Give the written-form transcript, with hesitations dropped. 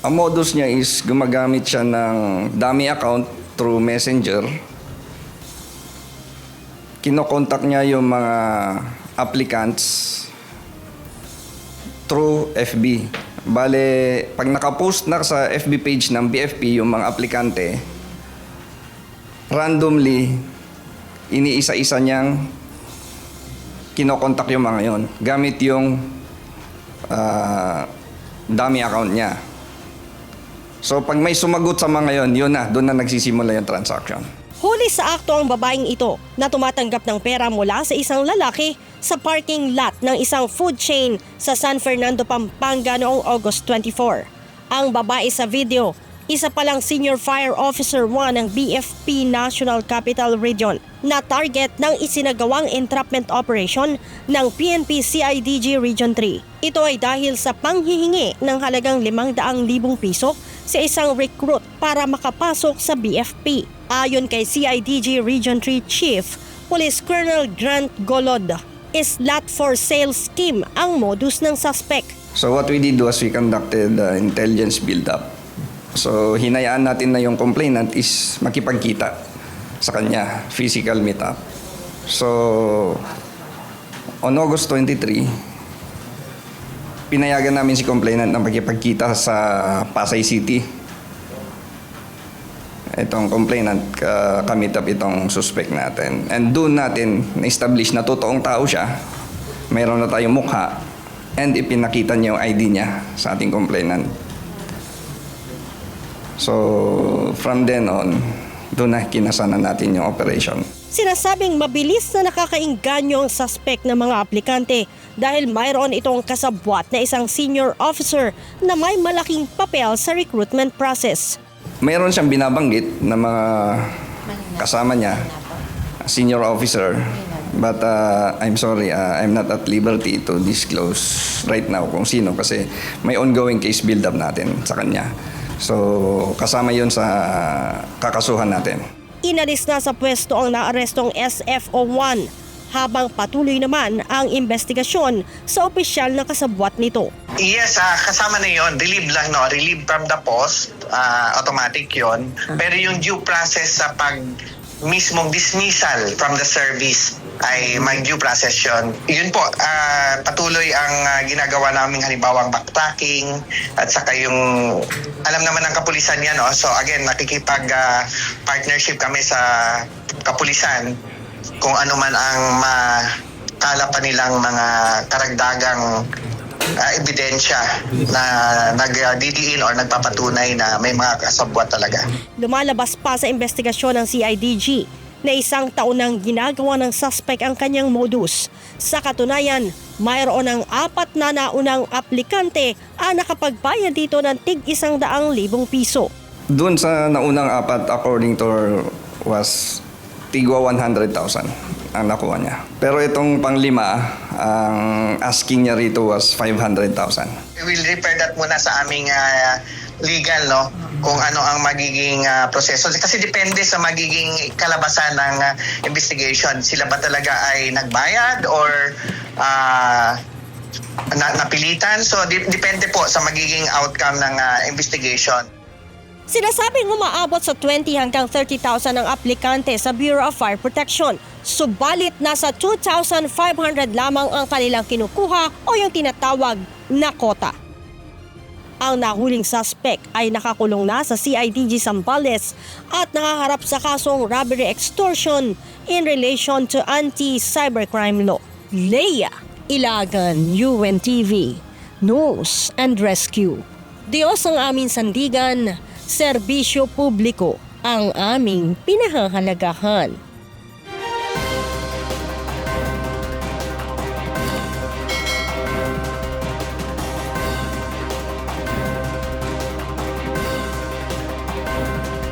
Ang modus niya is gumagamit siya ng dummy account through Messenger. Kinokontak niya yung mga applicants through FB. Bale, pag nakapost na sa FB page ng BFP yung mga aplikante, randomly, iniisa-isa niyang kinokontak yung mga yon gamit yung dummy account niya. So pag may sumagot sa mga yon, yun na, doon na nagsisimula yung transaction. Huli sa akto ang babaeng ito na tumatanggap ng pera mula sa isang lalaki sa parking lot ng isang food chain sa San Fernando, Pampanga noong August 24. Ang babae sa video, isa palang Senior Fire Officer 1 ng BFP National Capital Region na target ng isinagawang entrapment operation ng PNP CIDG Region 3. Ito ay dahil sa panghihingi ng halagang 500,000 piso sa isang recruit para makapasok sa BFP. Ayon kay CIDG Region 3 Chief Police Colonel Grant Golod, slot for sale scheme ang modus ng suspect. So what we did was we conducted intelligence build-up. So hinayaan natin na yung complainant is makipagkita sa kanya, physical meetup. So on August 23, pinayagan namin si complainant na makipagkita sa Pasay City. Itong complainant, ka-meet up itong suspect natin. And doon natin na-establish na totoong tao siya. Mayroon na tayong mukha and ipinakita niya yung ID niya sa ating complainant. So, from then on, doon na kinasanan natin yung operation. Sinasabing mabilis na nakakainganyo ang suspect ng mga aplikante dahil mayroon itong kasabwat na isang senior officer na may malaking papel sa recruitment process. Mayroon siyang binabanggit na mga kasama niya, senior officer. But I'm sorry, I'm not at liberty to disclose right now kung sino kasi may ongoing case build-up natin sa kanya. So, kasama yun sa kakasuhan natin. Inalis na sa pwesto ang naarestong SFO1 habang patuloy naman ang investigasyon sa opisyal na kasabwat nito. Yes, kasama na yon. Relieve lang, no? Relieve from the post. Automatic yon. Pero yung due process sa mismong dismissal from the service ay may due process yun. Yun po, patuloy ang ginagawa naming halimbawang backtracking at saka yung alam naman ng kapulisan yan. No? So again, nakikipag-partnership kami sa kapulisan kung ano man ang makala pa nilang mga karagdagang ebidensya na nagdidiin o nagpapatunay na may mga kasabwat talaga. Lumalabas pa sa investigasyon ng CIDG na isang taon nang ginagawa ng suspect ang kanyang modus. Sa katunayan, mayroon ng 4 na naunang aplikante ang nakapagbayad dito ng tig-100,000 piso. Doon sa naunang 4, according to her, was tigwa 100,000 ang nakuha niya. Pero itong pang-5, ang asking niya rito was 500,000. We'll refer that muna sa aming legal, no? Kung ano ang magiging proseso. Kasi depende sa magiging kalabasan ng investigation. Sila ba talaga ay nagbayad or napilitan? So depende po sa magiging outcome ng investigation. Sinasabing umaabot sa 20 hanggang 30,000 ang aplikante sa Bureau of Fire Protection. Subalit nasa 2,500 lamang ang kanilang kinukuha o yung tinatawag na kota. Ang nahuling suspect ay nakakulong na sa CIDG Zambales at nakaharap sa kasong robbery extortion in relation to anti-cybercrime law. Leia Ilagan, UNTV, News and Rescue. Diyos ang aming sandigan, serbisyo publiko ang aming pinahahalagahan.